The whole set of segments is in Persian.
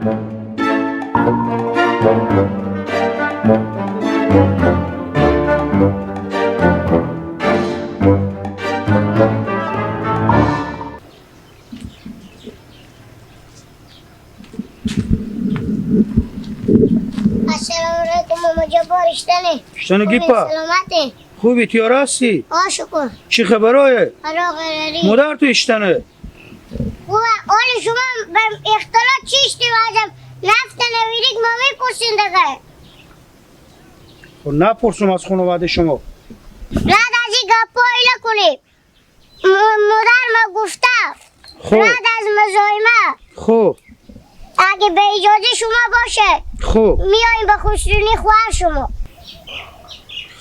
السلام علیکم ماما جبار اشتنه اشتنه گیپا سلامتی خوبی تو راستی شکر چی خبرای حالا غیری مادر تو اشتنه خوبه آلی شما به اختلاط چیشتی وازم نفت نویریک ما میپرسین دقیقه خب نپرسم از خانواده شما رد از این گپا ایلا کنیم مادر ما گفته خب رد از مزایمه خب اگه به اجازه شما باشه خب میاییم به خوشرونی خواهر شما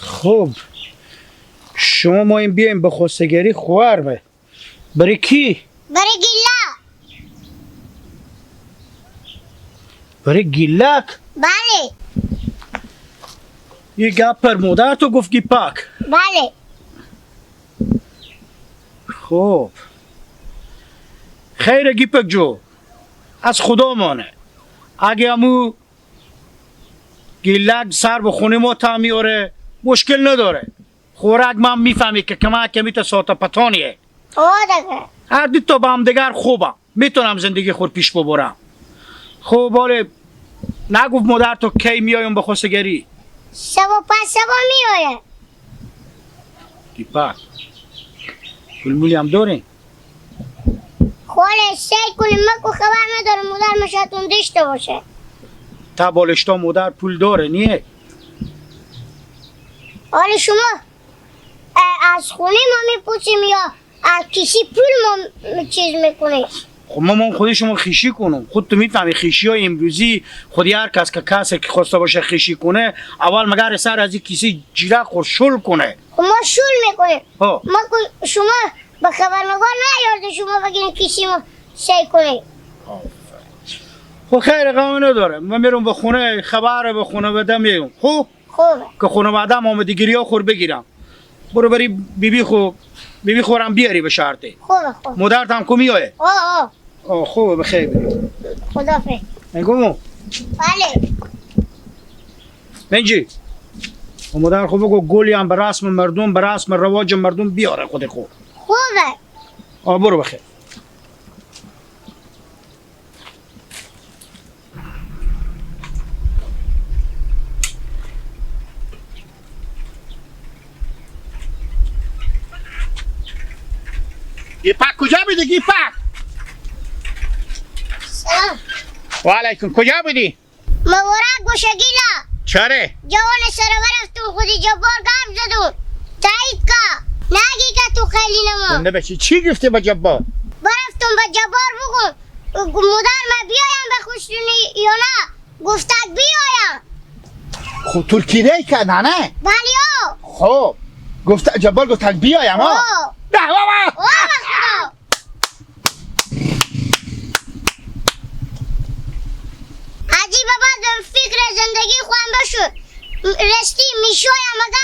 خب شما ما این بیایم به خواستگاری خواهر به برای کی؟ برای گله برای گیلک؟ بله یه گپ پر مادر تو گفت گیپک بله خب خیر گیپک جو از خدا مانه اگه امو گیلک سر به خونه ما میاره مشکل نداره خوراک من میفهمی که کمی تا ساعت پتانیه دقیقه هر دو تا با هم دیگر خوبم میتونم زندگی خود پیش ببرم خب باله نگفت مادر تو کی میایم به خواستگاری سبا پس سبا میایه گیپک پول هم دارین خواله سعی کنیم من که خبر نداره مادر مشاتون داشته باشه تا بالشتا مادر پول داره نیه حالا شما از خونه ما میپوچیم یا از کسی پول ما چیز میکنیم خب ما خودی شما خیشی کنم خود تو میفهمی خیشی های امروزی خودی هر کسی که خواسته باشه خیشی کنه اول مگر سر از این کسی جیره خور شل کنه خب ما شل میکنیم ها ما شما به خبرنگار نیارده شما بگین کسی ما سعی کنیم خب خیر غمی نداره من میرم به خونه خبر به خونه بده میگم خب خوبه که خونه بعدم آمدگیری ها خور بگیرم برو بری بیبی خورم بیاری به شرطه خوبه مادرت هم کمی آیه خوبه بخیر بری خدافظ میگم بله بنجی و مادر خوب بگو گلی هم به رسم مردم به رسم رواج مردم بیاره خود خوب خوبه برو بخیر گیپک کجا بودی گیپک؟ سلام و علیکم کجا بودی؟ مبارک باشه گیلا چاره؟ جوان سر برفتون خودی جبار گرم زدون تایید که نگی که تو خیلی نما زنده بشی چی گفتی با جبار؟ برفتون به جبار بگو مادر ما بیایم به خوشرونی یا نه گفتک بیایم خب ترکیده که نه بله ها خب جبار گفتک بیایم ها نه بابا خدا عجیبه بعد فکر زندگی خواهم بشو رستی میشویم اگر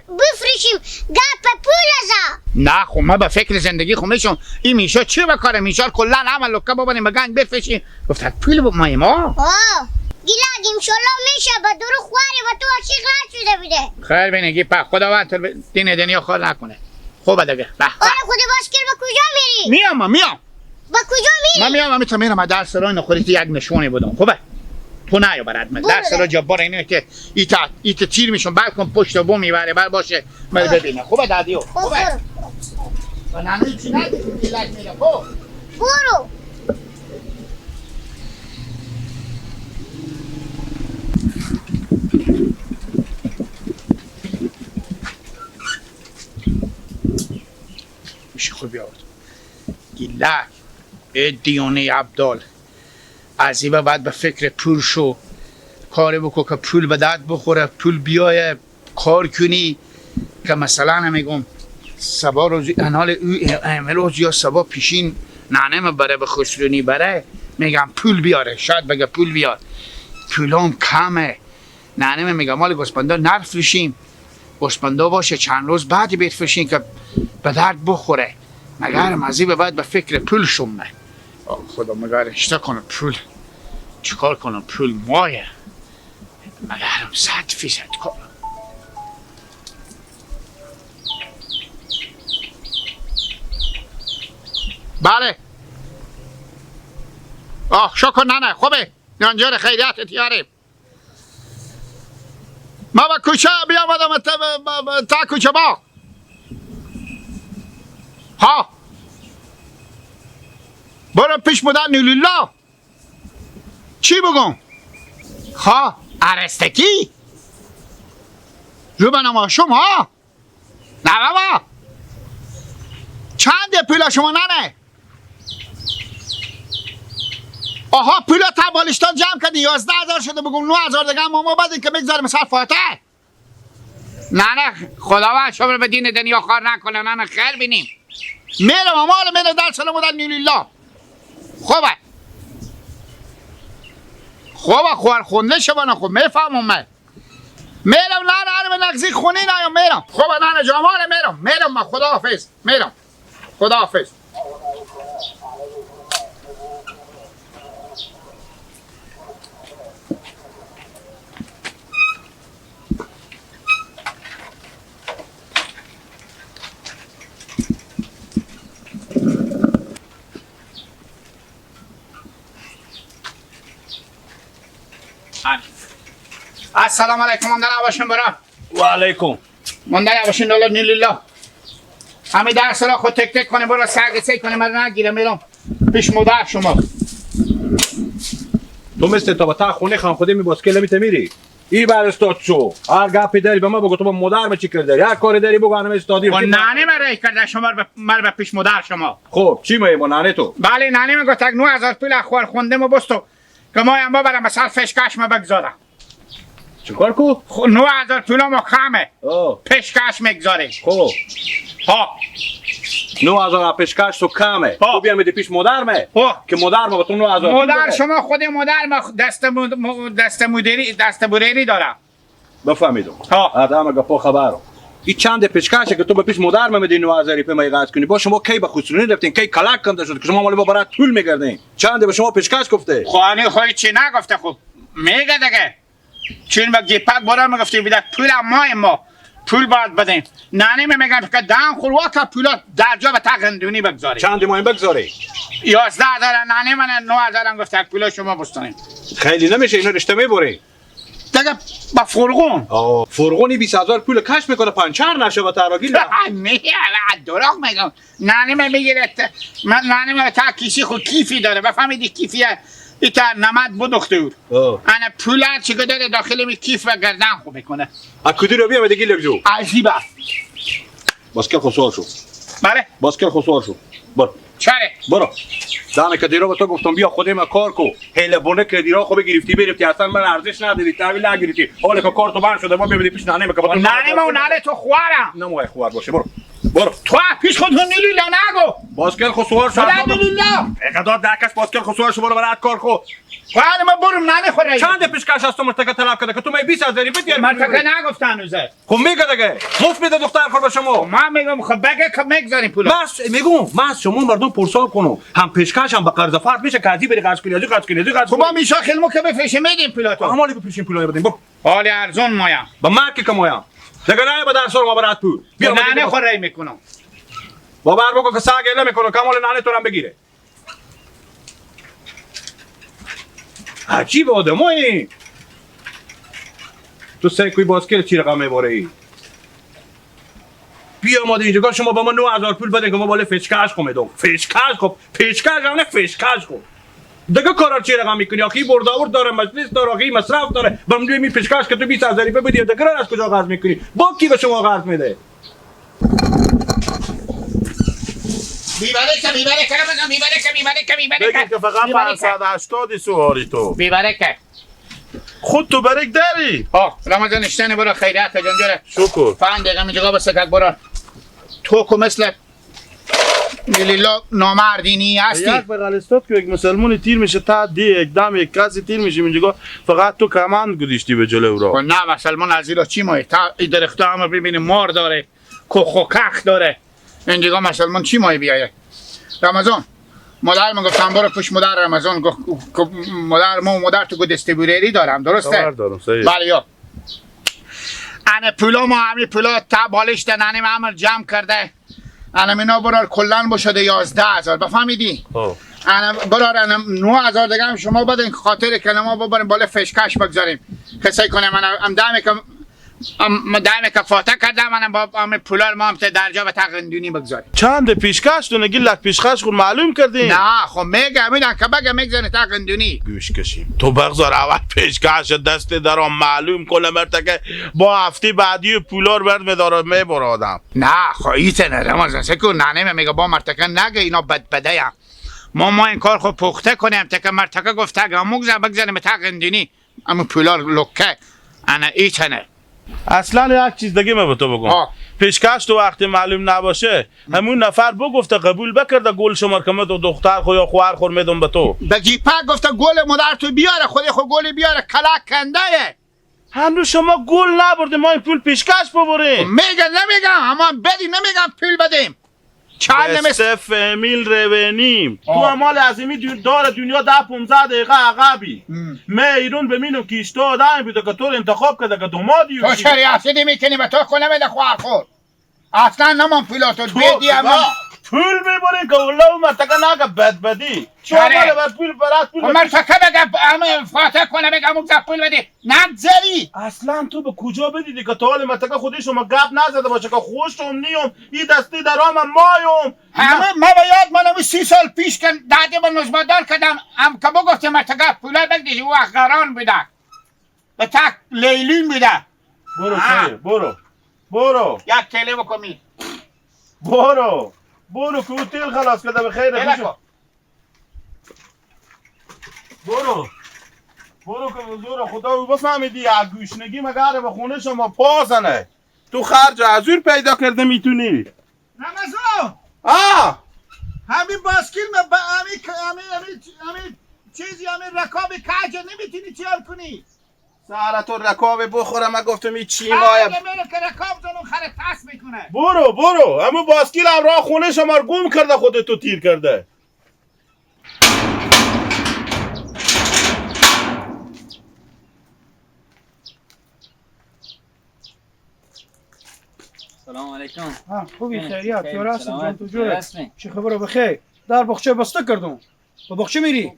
بفرشیم گپ پول ازا نه خب ما به فکر زندگی خب میشم این میشا چی بکاره میشا کلا عمل لکه بابنیم بگنگ بفرشیم گفتک پول ماییم ها گیلک انشالله میشه به دورو خواری و تو عشق نشده بیده خیر بینگی پا خداوند دین دنیا خال نکنه خوبه دیگه آره خودی باسکر به کجا میری؟ میام به کجا میری؟ من میام میتونم میرم درس راه نخوریت یک نشونی بدم خوبه تو نیا برات من درس راه جبار اینه که ایت تیر میشون بعد کن پشت بو میبره بعد باشه من ببینه خوبه دادیو خوبه و نانوی چی نگی میلک میره برو میشه خوب بیاورد گیلک دیونه عبدال از این بعد به فکر پول شو کاری بکن که پول به درد بخوره پول بیایه کار کنی که مثلا میگم سبا روز انال امروز یا سبا پیشین نانه بره به خسرونی بره میگم پول بیاره شاید بگه پول بیار پولام کمه نانه میگم مال گسپندا نرفروشیم گسپندا باشه چند روز بعد بفروشیم که به درد بخوره مگر مزی به بعد به فکر پول شومه خدا مگر اشتا کنه پول چیکار کنم؟ پول مایه مگرم 100% کنم. بله شکر نه خوبه نانجور خیریت تیاریم. ما با کوچه بیامدم تا کوچه با ها برو پیش مدن نیلیلا چی بگم؟ ها ارستکی رو بنام شما نه بابا چنده پولا شما نه آها پولا تا بالشتان جمع کردی 11,000 شده بگم 9,000 دیگه ما بعد که بگذاریم مثلا فاتح نه خداوند شما رو به دین دنیا خار نکنه نه خیر بینیم میرم مال میره در سلام در نیلیلا خوبه خوار خونده شبانه خوب میفهمم من میرم نه به نقضی خونی نایم میرم خوبه نه جمال میرم من خداحافظ میرم خداحافظ. السلام علیکم مندر باشین برا و علیکم مندر باشین دولار نیلیلا همه درس را خود تک تک کنه برا سرگسه کنه من نگیره میرم پیش مدر شما. تو مثل تا با تا خونه خان خوده می باسکل میته میری ای بر استاد شو هر گپی داری به ما بگو تو با مدر می چی کردی هر کاری داری بگو انم استادی و نانه مرا کرده شما به پیش مدر شما. خب چی می با نانه تو؟ بله نانه میگه تک 9,000 پول اخوار خونده مو بستو که ما هم برم مثلا فشکش ما بگذارم. چیکار کو؟ 9,000 پول ما کمه پیشکش میگذاره. خب ها 9,000 پیشکش تو کمه تو بیا میدی پیش مدر می که مدر ما تو 9,000 مدر شما خود مدر ما دست بوریری دارم بفهمیدم آدم گپا خبرو این چند پیشکشه که تو به پیش مدر ما میدی 9,000 پی می قاض کنی با شما کی به خسرونی رفتین کی کلاک کنده شد که شما مال با برات طول میگردین چند به شما پیشکش گفته خانی خود چی نگفته خب میگه دیگه چون با گیپک برام میگفتی بیده پول ما پول باید بدیم نانی میگم که دام خور وقت پولا در جا به تقندونی بگذاری چند مایم بگذاری 11,000 نانی من 9,000 هم گفت پولا شما بستانیم خیلی نمیشه اینو رشته میبری دیگه با فرغون فرغونی 20,000 پول کش میکنه پنچر نشه و تراگیل نه دروغ میگم نانی میگیره نانی من تا کیسی خود کیفی داره بفهمیدی کیفیه ایتا نمد بدوخته بود انا پولر چی که داره داخل می کیف و گردن خوب میکنه اکودی رو بیا دیگه لگجو عجیبه باسکل خسوار شو بله باسکل خسوار شو برو چره برو دامه که دیرو به تو گفتم بیا خودم کار کو هیله بونه که دیرو خوب گرفتی اصلا من ارزش نداری تحویل نگرفتی حالا که کارتو بند شده ما ببینیم پیش نانه میگه نانه ما نانه تو خوارم نموای خوار باشه برو تو پیش خود نیلیلا نگو باسکل خسوار شو نیلیلا اقدار درکش باسکل خسوار شو برو برات کار کو خواهد ما برم نانه خوره چند پیشکش از تو مرتکه طلب کرده که تو می 20,000 بدی مرتکه نگفتن اوزه خب میگه دیگه مفت میده دختر کار به شما من میگم خب بگه که میگذاریم پولا بس میگم من شما مردم پرسان کنم هم پیشکش هم به قرض فرض میشه که ازی بری قرض کنی ازی قرض کنی خب ما میشه خیلمو که بفروشیم میدیم پولا تو همالی بفروشیم پولا بدیم برو حالی ارزون مایم با مارک که مایم دیگه نه به درس رو ما برات پول بیا نانه خوره میکنم با بر بگو که ساگله میکنه کامل نانه تو هم بگیره عجیب آدمایی تو سیکوی باسکل چی رقم میباره ای بیا ماده اینجا شما با ما 9,000 پول بدین که ما بالا فشکش خو میدم فشکش خب پیشکش هم نه فشکش خب دیگه کارا چی رقم میکنی آخی برداور داره مجلس داره آخی مصرف داره بمدوی می پیشکش که تو 20,000 بدی دیگه از کجا قرض میکنی با کی به شما قرض میده بگید که فقط 580 سواری تو بیبرکه خود تو برک داری رمضان اشتنه برا خیریت جنجره شکر 5 دقیقه میجا بسکک برا تو که مثل لیلا نامردینی هستی یک بغل استاد که یک مسلمونی تیر میشه تا دی اقدام یک کسی تیر میشه اینجا فقط تو کمند گذاشتی به جلو را نه مسلمان از ایرا چی مایی تا این درخته همه ببینی مار داره کخ و کخ داره اینجا مسلمان چی مایی بیایه رمضان مادر من گفتم برو پشت مادر رمضان گفت مادر ما مادر تو دستیبوری دارم درسته؟ خبر دارم صحیح. بله یا انا پولا ما همین پولا تا بالش دنانیم عمل جمع کرده انا مینا برار کلان بشده 11,000 بفهمیدی؟ انا برار انا 9,000 دیگه هم شما بدین خاطر که ما ببریم بالا فشکش بگذاریم کسی کنه من ام دائمی که فاتح کردم من با ام پولار ما هم درجا به تقندونی بگذاریم. چند پیشکش تو نگی لک پیشکش خود معلوم کردین؟ نه خب میگم میدن که بگم میگذاره تقندونی. گوش کشیم تو بگذار اول پیشکش دست درام معلوم کنه مرتا که با هفته بعدی پولار برد میداره میبر آدم. نه خب ایتنه رمضان سکون نانه میگه با مرتکه نگه اینا بدبده هم ما این کار خود پخته کنیم تکه مرتکه گفته اگه بگذاریم تقندونی اما پولار لکه انا ایتنه. اصلا یک چیز دیگه من به تو بگم پیشکش تو وقتی معلوم نباشه همون نفر بگفته قبول بکرده گل شمار که من تو دختر خو یا خواهر خور میدم به تو به گیپک گفته گل مادر تو بیاره خودی خود گل بیاره کلک کنده هنوز شما گل نبرده ما این پول پیشکش ببریم. میگه نمیگم اما بدیم نمیگم پول بدیم چند صف امیل روینیم تو امال عظیمی دار دنیا 10-15 دقیقه عقبی ایرون ببینم کیشتو آدم بوده که تو انتخاب کرده که دومادی تو شریعتی میکنی به تو کنه بده خوار خور اصلا نمان پولاتو بدی اما پول میبرین که اولا او مرتکه نگه بدی تو امال بر پول برات پول مرتکه بگه فاتح کنه بگه مگذر پول بدی نگذری اصلا تو به کجا بدیدی که تا حال مرتکه خودی شما گپ نزده باشه که خوشم نیم این دستی درام مایم همه ما باید منم 30 سال پیش که دادی با نزمدار کردم هم که بگفتی مرتکه پوله بگیدی او اخگران بده به تک لیلون بده برو خیلی برو یک تله بکنی برو که او تیل خلاص کرده به خیره برو که بزرگ خدا او بفهمیدی یک گوشنگی مگره به خونه شما پاسنه تو خرج عزور پیدا کرده میتونی رمضان همین باسکیل همین چیزی همین رکاب کج نمیتونی چیار کنی سهره تو رکاب بخوره من گفتم این چی مایم میره که رکاب دونو خره تس میکنه برو همون باسکیل هم راه خونه شما رو گم کرده خودتو تیر کرده سلام علیکم. خوبی خیریت تو راست جان تو جوره چه خبره بخیر در باغچه بسته کردم با باغچه میری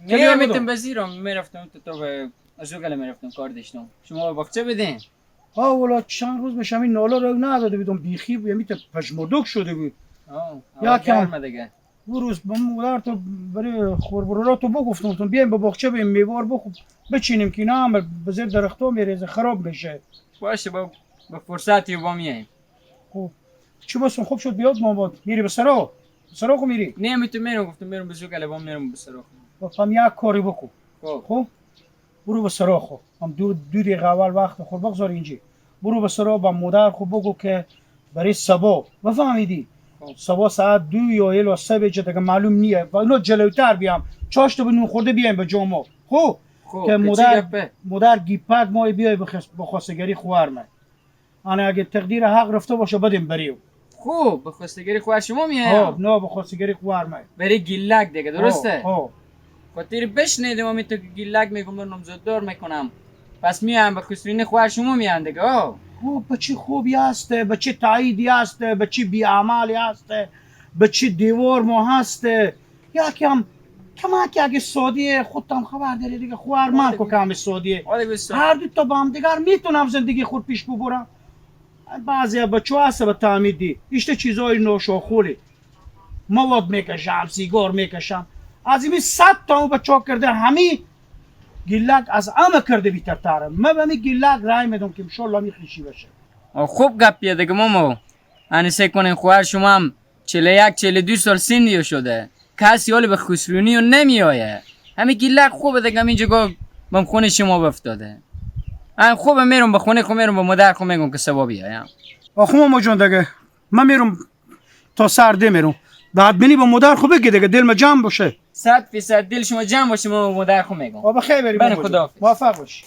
میرفتم بزیرم میرفتم تو به ازوگل میرفتم کار داشتم شما با باغچه بدین والا چند روز میشم این نالا رو نداده بودم بیخی میت پشمردک شده بود یا کم دیگه اون روز با مادر تو برای خوربرورا تو بگفتم بیایم با باغچه بریم میوار بچینیم که نه به زیر درختو میریزه خراب میشه باشه با فرصتی با میایم خب چی باسم خوب شد بیاد ما میری به سرا خو میری نه میرم گفتم میرم به زوگل با میرم به سرا هم یک کاری بکن خب برو به سرا خو هم دو دقیقه اول وقت خور بگذار اینجا برو به سرا با مادر خو بگو که برای صبح بفهمیدی صبح ساعت 2 یا 3 بجه دیگه معلوم نیه و اینو جلوتر بیام چاشت به نون خورده بیایم به جامو خب که مادر گیپک ما بیای به خواستگاری خوار من انا اگه تقدیر حق رفته باشه بدیم بریم خوب به خواستگاری خوار شما میایم نه به خواستگاری خوار من برای گیلک دیگه درسته خاطر بشنیدم من تو گیلک میگم نامزددار میکنم پس میام به خسرین خوار شما میان دیگه خوب بچه خوبی هسته بچه تاییدی هسته بچه بیعمالی هسته بچه دیوار ما هسته یکم کمک اگه سعودیه خودتم خبر داری دیگه خوار من که کم سعودیه هر دو تا با هم دیگر میتونم زندگی خود پیش ببرم بعضی بچه هسته به تعمیدی ایشته چیزای نوشاخوری مواد میکشم سیگار میکشم از این 100 تا بچه کرده همی گیلک از همه کرده بیتر تره من به می گیلک رای میدم که انشالله میخیشی بشه خوب گپیه دیگه مامو انسه کنین خواهر شما هم 41-42 سال سنی شده کسی حالی به خسرونی و نمی آیه همین گیلک خوبه دیگه اینجا گفت بم خونه شما بفتاده خوبه میرم به خونه خو میرم به مادر خو میگم که سبا بیایم آخو ماما جان دیگه من میرم تا سرده میرم بعد بینی با مادر خو بگی دیگه دل ما جمع باشه 100% دل شما جمع باشه ما به مادر خو میگم بخیر بریم بله خداحافظ موفق باشی